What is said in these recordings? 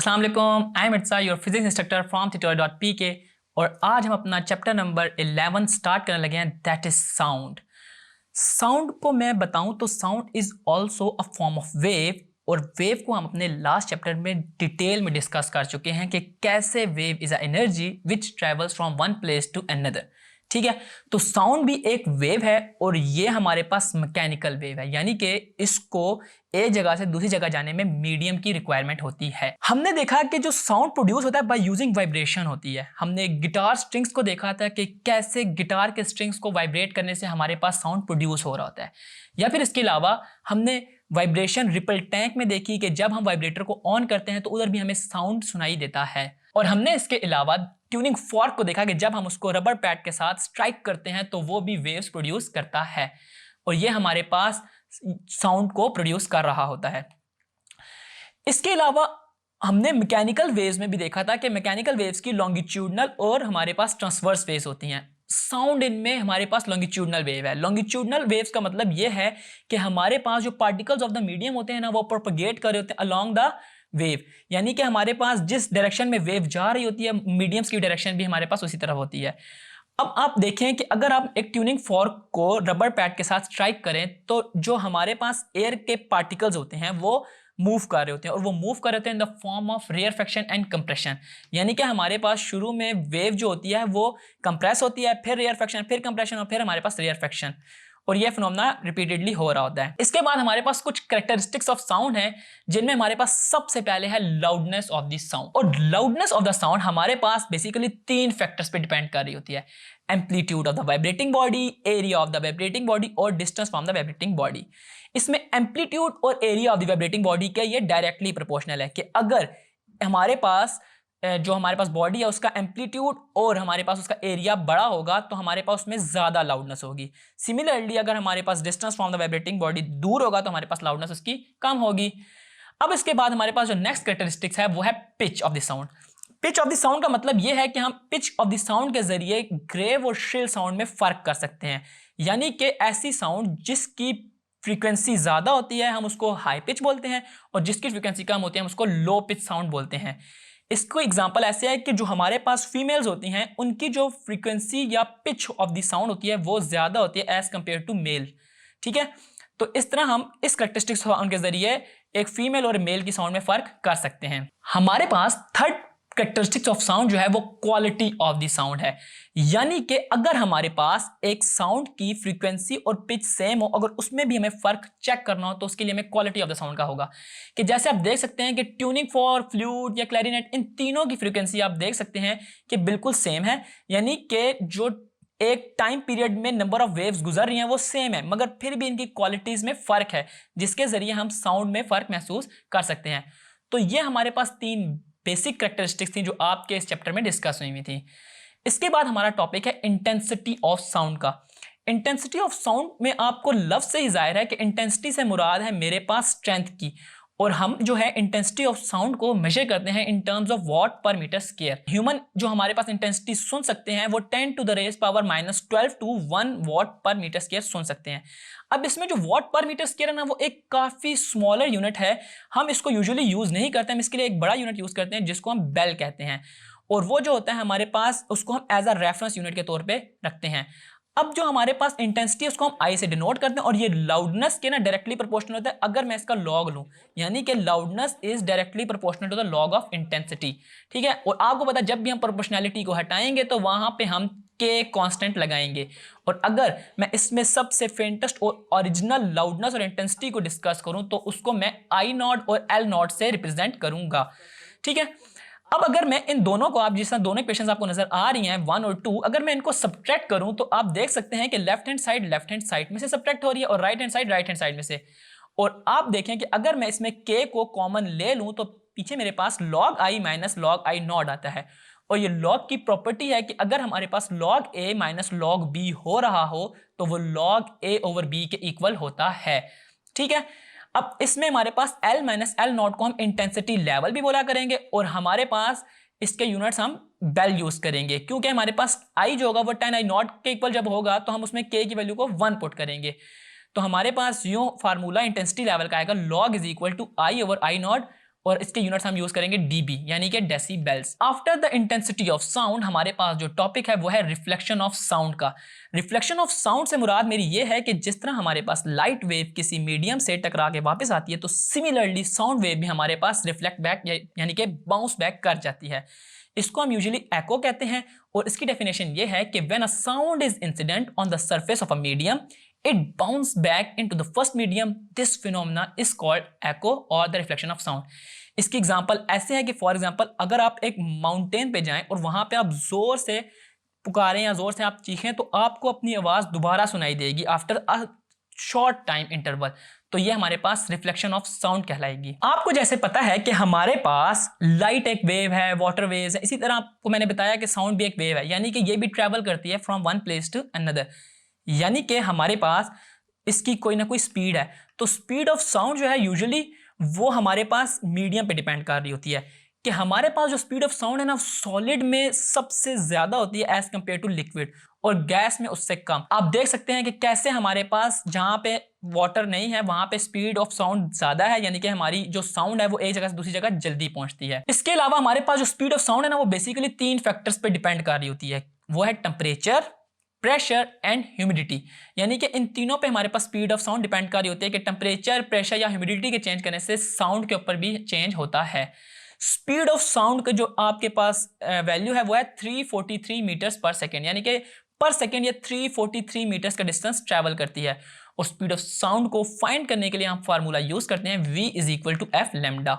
अस्सलाम वालेकुम, I am इट्सा your physics instructor from tutor.pk। और आज हम अपना चैप्टर नंबर 11 स्टार्ट करने लगे हैं, दैट इज साउंड। साउंड को मैं बताऊं तो sound is also a form of wave, और वेव को हम अपने लास्ट चैप्टर में डिटेल में डिस्कस कर चुके हैं कि कैसे wave is a energy which travels from one place to another. ठीक है, तो साउंड भी एक वेव है और ये हमारे पास मैकेनिकल वेव है, यानी कि इसको एक जगह से दूसरी जगह जाने में मीडियम की रिक्वायरमेंट होती है। हमने देखा कि जो साउंड प्रोड्यूस होता है बाय यूजिंग वाइब्रेशन होती है। हमने गिटार स्ट्रिंग्स को देखा था कि कैसे गिटार के स्ट्रिंग्स को वाइब्रेट करने से हमारे पास साउंड प्रोड्यूस हो रहा होता है। या फिर इसके अलावा हमने वाइब्रेशन रिपल टैंक में देखी कि जब हम वाइब्रेटर को ऑन करते हैं तो उधर भी हमें साउंड सुनाई देता है। और हमने इसके अलावा ट्यूनिंग फॉर्क को देखा कि जब हम उसको रबर पैड के साथ स्ट्राइक करते हैं तो वो भी वेव्स प्रोड्यूस करता है, और ये हमारे पास साउंड को प्रोड्यूस कर रहा होता है। इसके अलावा हमने मैकेनिकल वेव्स में भी देखा था कि मैकेनिकल वेव्स की लॉन्गिट्यूडनल और हमारे पास ट्रांसवर्स वेव्स होती हैं। साउंड इनमें हमारे पास लॉन्गिट्यूडनल वेव है। लॉन्गिट्यूडनल वेव्स का मतलब ये है कि हमारे पास जो पार्टिकल्स ऑफ द मीडियम होते हैं ना, वो प्रोपगेट कर रहे होते हैं अलोंग द वेव, यानी कि हमारे पास जिस डायरेक्शन में वेव जा रही होती है, मीडियम्स की डायरेक्शन भी हमारे पास उसी तरफ होती है। अब आप देखें कि अगर आप एक ट्यूनिंग फॉर्क को रबर पैड के साथ स्ट्राइक करें तो जो हमारे पास एयर के पार्टिकल्स होते हैं वो मूव कर रहे होते हैं, और वो मूव कर रहे होते हैं in the form of rarefaction and compression. यानी कि हमारे पास शुरू में वेव जो होती है वो कंप्रेस होती है, फिर रेयरफेक्शन, फिर कंप्रेशन, और फिर हमारे पास रेयरफेक्शन, और ये फिनोमेना रिपीटेडली हो रहा होता है। इसके बाद हमारे पास कुछ कैरेक्टरिस्टिक्स ऑफ साउंड हैं, जिनमें हमारे पास सबसे पहले है लाउडनेस ऑफ द साउंड। और लाउडनेस ऑफ द साउंड हमारे पास बेसिकली तीन फैक्टर्स पे डिपेंड कर रही होती है: amplitude of the vibrating body, area of the vibrating body, और distance from the vibrating body. इसमें एम्पलीट्यूड और area of the vibrating body के ये डायरेक्टली प्रोपोर्शनल है कि अगर हमारे पास जो हमारे पास बॉडी है उसका एम्पलीट्यूड और हमारे पास उसका एरिया बड़ा होगा तो हमारे पास उसमें ज़्यादा लाउडनेस होगी। सिमिलरली अगर हमारे पास distance from the vibrating body दूर होगा तो हमारे पास लाउडनेस उसकी कम होगी। अब इसके बाद हमारे पास जो नेक्स्ट कैरेक्टरिस्टिक्स है वो है pitch of the sound. Pitch of the sound का मतलब ये है कि हम पिच ऑफ द साउंड के जरिए ग्रेव और श्रिल साउंड में फ़र्क कर सकते हैं, यानी कि ऐसी साउंड जिसकी फ्रीक्वेंसी ज़्यादा होती है हम उसको हाई पिच बोलते हैं, और जिसकी फ्रीक्वेंसी कम होती है हम उसको लो पिच साउंड बोलते हैं। इसको एग्जांपल ऐसे है कि जो हमारे पास फीमेल्स होती हैं उनकी जो फ्रीक्वेंसी या पिच ऑफ द साउंड होती है वो ज़्यादा होती है एज कंपेयर टू मेल। ठीक है, तो इस तरह हम इस कैरेक्टरिस्टिक्स के जरिए एक फीमेल और मेल की साउंड में फ़र्क कर सकते हैं। हमारे पास थर्ड कैरेक्टरिस्टिक्स ऑफ साउंड जो है वो क्वालिटी ऑफ द साउंड है, यानी कि अगर हमारे पास एक साउंड की फ्रीक्वेंसी और पिच सेम हो, अगर उसमें भी हमें फर्क चेक करना हो तो उसके लिए हमें क्वालिटी ऑफ द साउंड का होगा। कि जैसे आप देख सकते हैं कि ट्यूनिंग फॉर फ्लूट या क्लैरिनेट, इन तीनों की फ्रीक्वेंसी आप देख सकते हैं कि बिल्कुल सेम है, यानी कि जो एक टाइम पीरियड में नंबर ऑफ वेव्स गुजर रही हैं वो सेम है, मगर फिर भी इनकी क्वालिटीज में फर्क है जिसके जरिए हम साउंड में फर्क महसूस कर सकते हैं। तो ये हमारे पास तीन बेसिक कैरेक्टरिस्टिक्स थी जो आपके इस चैप्टर में डिस्कस हुई हुई थी। इसके बाद हमारा टॉपिक है इंटेंसिटी ऑफ साउंड का। इंटेंसिटी ऑफ साउंड में आपको लफ्ज से ही जाहिर है कि इंटेंसिटी से मुराद है मेरे पास स्ट्रेंथ की, और हम जो है इंटेंसिटी ऑफ साउंड को मेजर करते हैं in terms of watt per metre square. Human जो हमारे पास इंटेंसिटी सुन सकते हैं वो 10 to the raise power -12 to 1 watt per metre square सुन सकते हैं। अब इसमें जो वॉट पर मीटर स्क्वायर है ना वो एक काफ़ी स्मॉलर यूनिट है, हम इसको यूजुअली यूज़ नहीं करते, हम इसके लिए एक बड़ा यूनिट यूज़ करते हैं जिसको हम बेल कहते हैं, और वो जो होता है हमारे पास उसको हम एज अ रेफरेंस यूनिट के तौर पे रखते हैं। अब जो हमारे पास इंटेंसिटी है उसको हम आई से डिनोट करते हैं, और ये लाउडनेस के ना डायरेक्टली प्रोपोर्शनल होता है। अगर मैं इसका लॉग लूँ, यानी कि loudness is directly proportional to the log of intensity. ठीक है, और आपको पता है जब भी हम प्रोपोर्शनैलिटी को हटाएंगे तो वहां पे हम के कांस्टेंट लगाएंगे, और अगर मैं इसमें सबसे फेंटेस्ट और ओरिजिनल लाउडनेस और इंटेंसिटी को डिस्कस करूं तो उसको मैं आई नॉट और एल नॉट से रिप्रेजेंट करूंगा। ठीक है, अब अगर मैं इन दोनों को, आप जिस तरह दोनों इक्वेशंस आपको नजर आ रही हैं 1 और 2, अगर मैं इनको सब्ट्रैक्ट करूं तो आप देख सकते हैं कि लेफ्ट हैंड साइड में से सब्ट्रैक्ट हो रही है और राइट हैंड साइड में से। और आप देखें कि अगर मैं इसमें k को कॉमन ले लूं तो पीछे मेरे पास log i minus log i not आता है, और ये log की प्रॉपर्टी है कि अगर हमारे पास log a minus log b हो रहा हो तो वो log a ओवर b के इक्वल होता है। ठीक है, अब इसमें हमारे पास L माइनस एल नॉट को हम इंटेंसिटी लेवल भी बोला करेंगे, और हमारे पास इसके यूनिट्स हम बेल यूज करेंगे, क्योंकि हमारे पास I जो होगा वो 10 I नॉट के इक्वल जब होगा तो हम उसमें K की वैल्यू को 1 पुट करेंगे। तो हमारे पास यूं फार्मूला इंटेंसिटी लेवल का आएगा log is equal to I over I naught और इसके यूनिट्स हम यूज करेंगे डीबी यानी कि decibels. After the intensity of sound हमारे पास जो टॉपिक है वो है रिफ्लेक्शन ऑफ साउंड का। रिफ्लेक्शन ऑफ साउंड से मुराद मेरी ये है कि जिस तरह हमारे पास लाइट वेव किसी मीडियम से टकरा के वापस आती है, तो सिमिलरली साउंड वेव भी हमारे पास रिफ्लेक्ट बैक यानी कि बाउंस बैक कर जाती है। इसको हम यूजुअली एको कहते हैं और इसकी डेफिनेशन ये है कि when a sound is incident on the surface of a medium it bounce back into the first medium. This phenomena is called echo or the reflection of sound. इसकी एग्जांपल ऐसे है कि फॉर एग्जांपल अगर आप एक mountain पे जाएं और वहां पे आप जोर से पुकारें या जोर से आप चीखें तो आपको अपनी आवाज दोबारा सुनाई देगी after a short time interval. तो ये हमारे पास रिफ्लेक्शन ऑफ साउंड कहलाएगी। आपको जैसे पता है कि हमारे पास लाइट एक वेव है, वाटर वेव्स है, इसी तरह आपको मैंने बताया कि साउंड भी एक वेव है, यानी कि ये भी ट्रेवल करती है from one place to another. यानी कि हमारे पास इसकी कोई ना कोई स्पीड है। तो स्पीड ऑफ साउंड जो है यूजुअली वो हमारे पास मीडियम पे डिपेंड कर रही होती है कि हमारे पास जो स्पीड ऑफ साउंड है ना सॉलिड में सबसे ज्यादा होती है एज कंपेयर टू लिक्विड, और गैस में उससे कम। आप देख सकते हैं कि कैसे हमारे पास जहां पे वाटर नहीं है वहां पे स्पीड ऑफ साउंड ज्यादा है, यानी कि हमारी जो साउंड है वो एक जगह से दूसरी जगह जल्दी पहुंचती है। इसके अलावा हमारे पास जो स्पीड ऑफ साउंड है ना वो बेसिकली 3 फैक्टर्स पे डिपेंड कर रही होती है। वो है टेम्परेचर, प्रेशर एंड ह्यूमिडिटी। यानी कि इन तीनों पे हमारे पास स्पीड ऑफ साउंड डिपेंड कर रही होती है कि टेम्परेचर, प्रेशर या ह्यूमिडिटी के चेंज करने से साउंड के ऊपर भी चेंज होता है। स्पीड ऑफ साउंड का जो आपके पास वैल्यू है वो है 343 मीटर्स पर सेकेंड, यानी कि पर सेकेंड ये 343 मीटर्स का डिस्टेंस ट्रैवल करती है। और स्पीड ऑफ साउंड को फाइंड करने के लिए हम फार्मूला यूज करते हैं v = f लैम्डा।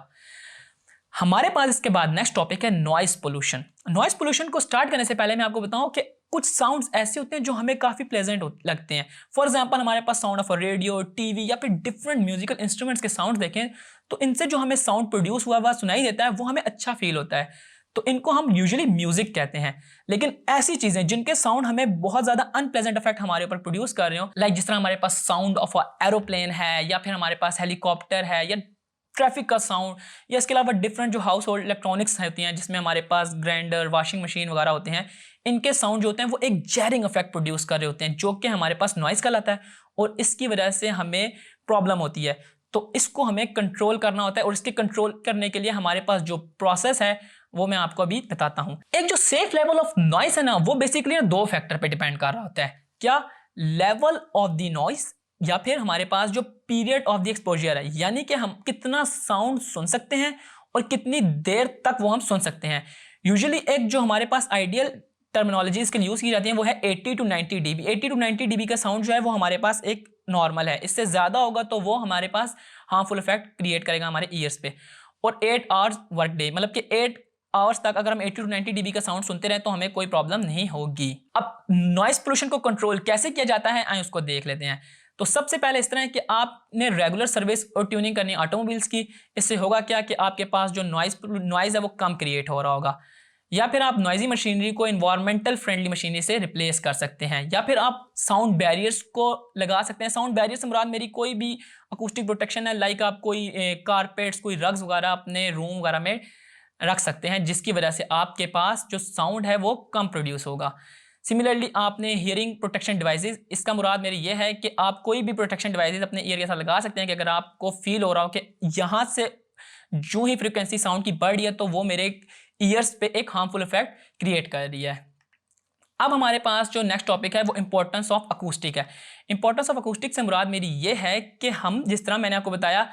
हमारे पास इसके बाद नेक्स्ट टॉपिक है नॉइस पोल्यूशन। नॉइस पोल्यूशन को स्टार्ट करने से पहले मैं आपको बताऊं कि कुछ साउंड्स ऐसे होते हैं जो हमें काफी प्लेजेंट लगते हैं। फॉर एग्जांपल हमारे पास साउंड ऑफ रेडियो, टीवी या फिर डिफरेंट म्यूजिकल इंस्ट्रूमेंट्स के साउंड देखें तो इनसे जो हमें साउंड प्रोड्यूस हुआ हुआ सुनाई देता है वो हमें अच्छा फील होता है, तो इनको हम यूजुअली म्यूजिक कहते हैं। लेकिन ऐसी चीजें जिनके साउंड हमें बहुत ज्यादा अनप्लेजेंट इफेक्ट हमारे ऊपर प्रोड्यूस कर रहे हो, लाइक जिस तरह हमारे पास साउंड ऑफ एरोप्लेन है या फिर हमारे पास हेलीकॉप्टर है या ट्रैफिक का साउंड, या इसके अलावा डिफरेंट जो हाउस होल्ड इलेक्ट्रॉनिक्स होती हैं जिसमें हमारे पास ग्राइंडर, वॉशिंग मशीन वगैरह होते हैं, इनके साउंड जो होते हैं वो एक जैरिंग इफेक्ट प्रोड्यूस कर रहे होते हैं जो कि हमारे पास नॉइस कहलाता है और इसकी वजह से हमें प्रॉब्लम होती है। तो इसको हमें कंट्रोल करना होता है और इसके कंट्रोल करने के लिए हमारे पास जो प्रोसेस है वो मैं आपको अभी बताता हूं। एक जो सेफ लेवल ऑफ नॉइस है ना वो बेसिकली 2 फैक्टर पे डिपेंड कर रहा होता है। क्या? लेवल ऑफ द नॉइस या फिर हमारे पास जो पीरियड ऑफ द एक्सपोजर है, यानी कि हम कितना साउंड सुन सकते हैं और कितनी देर तक वो हम सुन सकते हैं। यूजुअली एक जो हमारे पास आइडियल टर्मिनोलॉजी इसके लिए यूज की जाती है वो है 80 to 90 dB। 80 to 90 dB का साउंड जो है वो हमारे पास एक नॉर्मल है, इससे ज्यादा होगा तो वो हमारे पास हार्मफुल इफेक्ट क्रिएट करेगा हमारे ईयर्स पे। और 8 आवर्स वर्क डे, मतलब कि 8 आवर्स तक अगर हम 80 to 90 dB का साउंड सुनते रहे तो हमें कोई प्रॉब्लम नहीं होगी। अब नॉइस पोल्यूशन को कंट्रोल कैसे किया जाता है आइए उसको देख लेते हैं। तो सबसे पहले इस तरह है कि आपने रेगुलर सर्विस और ट्यूनिंग करनी ऑटोमोबाइल्स की। इससे होगा क्या कि आपके पास जो नॉइज है वो कम क्रिएट हो रहा होगा, या फिर आप नॉइजी मशीनरी को इन्वायरमेंटल फ्रेंडली मशीनरी से रिप्लेस कर सकते हैं, या फिर आप साउंड बैरियर्स को लगा सकते हैं। साउंड बैरियर से मुराद मेरी कोई भी अकूस्टिक प्रोटेक्शन है, लाइक आप कोई कारपेट्स, कोई रग्स वगैरह अपने रूम वगैरह में रख सकते हैं जिसकी वजह से आपके पास जो साउंड है वो कम प्रोड्यूस होगा। सिमिलरली आपने हियरिंग प्रोटेक्शन डिवाइसेस, इसका मुराद मेरी ये है कि आप कोई भी प्रोटेक्शन डिवाइसेस अपने ईयर के साथ लगा सकते हैं कि अगर आपको फील हो रहा हो कि यहाँ से जो ही फ्रीक्वेंसी साउंड की बढ़ रही है तो वो मेरे ईयर्स पे एक हार्मफुल इफेक्ट क्रिएट कर रही है। अब हमारे पास जो नेक्स्ट टॉपिक है वो इंपॉर्टेंस ऑफ अकूस्टिक है। इंपॉर्टेंस ऑफ अकूस्टिक से मुराद मेरी ये है कि हम जिस तरह मैंने आपको बताया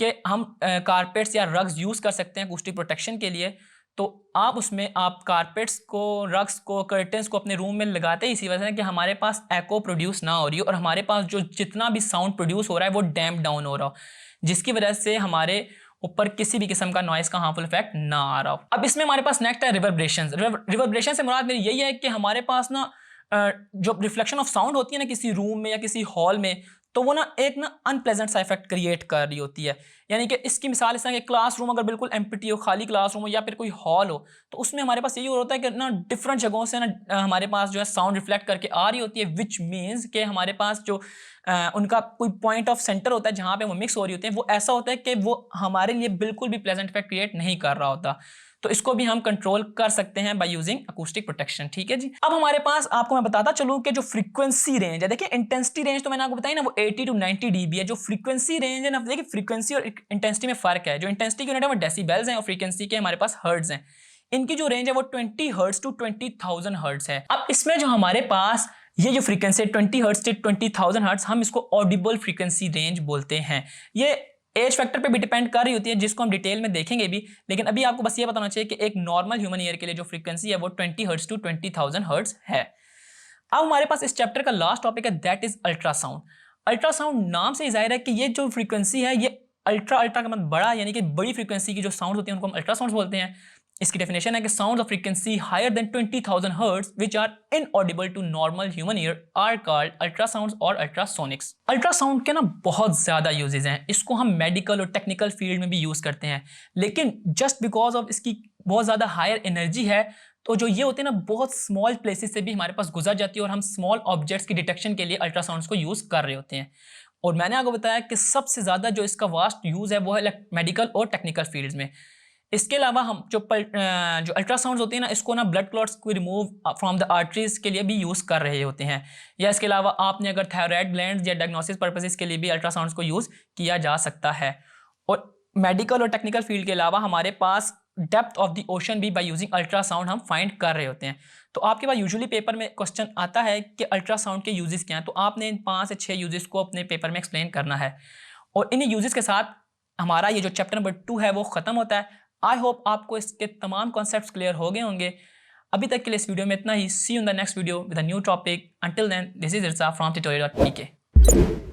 कि हम कारपेट्स या रग्स यूज़ कर सकते हैं अकूस्टिक प्रोटेक्शन के लिए, तो आप उसमें आप कारपेट्स को, रग्स को, कर्टन्स को अपने रूम में लगाते हैं इसी वजह से कि हमारे पास एको प्रोड्यूस ना हो रही हो और हमारे पास जो जितना भी साउंड प्रोड्यूस हो रहा है वो डैम्प डाउन हो रहा हो, जिसकी वजह से हमारे ऊपर किसी भी किस्म का नॉइस का हार्मफुल इफेक्ट ना आ रहा हो। अब इसमें हमारे पास नेक्स्ट है रिवर्बरेशन। रिवर्बरेशन से मुराद मेरी यही है कि हमारे पास ना जो रिफ्लेक्शन ऑफ साउंड होती है ना किसी रूम में या किसी हॉल में, तो वो ना एक ना अनप्लेजेंट सा इफेक्ट क्रिएट कर रही होती है। यानी कि इसकी मिसाल इस तरह कि क्लासरूम अगर बिल्कुल एम्प्टी हो, खाली क्लासरूम हो या फिर कोई हॉल हो, तो उसमें हमारे पास यही होता है कि ना डिफरेंट जगहों से ना हमारे पास जो है साउंड रिफ्लेक्ट करके आ रही होती है, विच मीन्स कि हमारे पास जो उनका कोई पॉइंट ऑफ सेंटर होता है जहाँ पे वो मिक्स हो रही होती है, वो ऐसा होता है कि वो हमारे लिए बिल्कुल भी प्लेजेंट इफेक्ट क्रिएट नहीं कर रहा होता। तो इसको भी हम कंट्रोल कर सकते हैं बाय यूजिंग अकूस्टिक प्रोटेक्शन। ठीक है जी। अब हमारे पास आपको मैं बताता चलूं कि जो फ्रीक्वेंसी रेंज है, देखिए इंटेंसिटी रेंज तो मैंने आपको बताई ना वो 80 to 90 dB है। जो फ्रीक्वेंसी रेंज है ना, देखिए फ्रीक्वेंसी और इंटेंसिटी में फ़र्क है। जो इंटेंसिटी की यूनिट है वो डेसिबल्स हैं और फ्रीक्वेंसी के हमारे पास हर्ट्ज हैं। इनकी जो रेंज है वो 20 हर्ट्ज टू 20,000 हर्ट्ज है। अब इसमें जो हमारे पास ये जो फ्रीक्वेंसी है 20 हर्ट्ज से 20,000 हर्ट्ज, हम इसको ऑडिबल फ्रीक्वेंसी रेंज बोलते हैं। ये एज फैक्टर पे भी डिपेंड कर रही होती है, जिसको हम डिटेल में देखेंगे भी, लेकिन अभी आपको बस ये बताना चाहिए कि एक नॉर्मल ह्यूमन ईयर के लिए जो फ्रीक्वेंसी है वो 20 हर्ट्ज टू 20,000 हर्ट्ज है। अब हमारे पास इस चैप्टर का लास्ट टॉपिक है, दैट इज अल्ट्रासाउंड। अल्ट्रासाउंड नाम से ही जाहिर है कि ये जो फ्रीक्वेंसी है ये अल्ट्रा का मतलब बड़ा, यानी कि बड़ी फ्रीक्वेंसी की जो साउंड होती है उनको हम अल्ट्रासाउंड बोलते हैं। इसकी डेफिनेशन है कि sound of frequency higher than 20,000 hertz which are inaudible to normal human ear are called ultrasounds और अल्ट्रासोनिक्स। अल्ट्रासाउंड के ना बहुत ज्यादा यूजेस हैं, इसको हम मेडिकल और टेक्निकल फील्ड में भी यूज करते हैं, लेकिन जस्ट बिकॉज ऑफ इसकी बहुत ज्यादा हायर एनर्जी है तो जो ये होते हैं ना बहुत स्मॉल प्लेसेस से भी हमारे पास गुजर जाती है और हम स्मॉल ऑब्जेक्ट्स की डिटेक्शन के लिए अल्ट्रासाउंड्स को यूज कर रहे होते हैं। और मैंने आपको बताया कि सबसे ज्यादा जो इसका वास्ट यूज है वो है मेडिकल और टेक्निकल फील्ड्स में। इसके अलावा हम जो अल्ट्रासाउंड्स होते हैं ना, इसको ना ब्लड क्लॉट्स को रिमूव फ्रॉम द आर्टरीज के लिए भी यूज़ कर रहे होते हैं, या इसके अलावा आपने अगर थायराइड ग्लैंड्स या डायग्नोसिस पर्पसेस के लिए भी अल्ट्रासाउंड्स को यूज़ किया जा सकता है। और मेडिकल और टेक्निकल फील्ड के अलावा हमारे पास डेप्थ ऑफ द ओशन भी बाय यूजिंग अल्ट्रासाउंड हम फाइंड कर रहे होते हैं। तो आपके पास यूजुअली पेपर में क्वेश्चन आता है कि अल्ट्रासाउंड के यूजेस क्या हैं, तो आपने इन 5 से 6 यूजेस को अपने पेपर में एक्सप्लेन करना है। और इन यूजेस के साथ हमारा ये जो चैप्टर नंबर 2 है वो ख़त्म होता है। आई होप आपको इसके तमाम कॉन्सेप्ट्स क्लियर हो गए होंगे। अभी तक के लिए इस वीडियो में इतना ही। See you in the next video with a new topic. Until then, this is Irsa from tutorial.pk।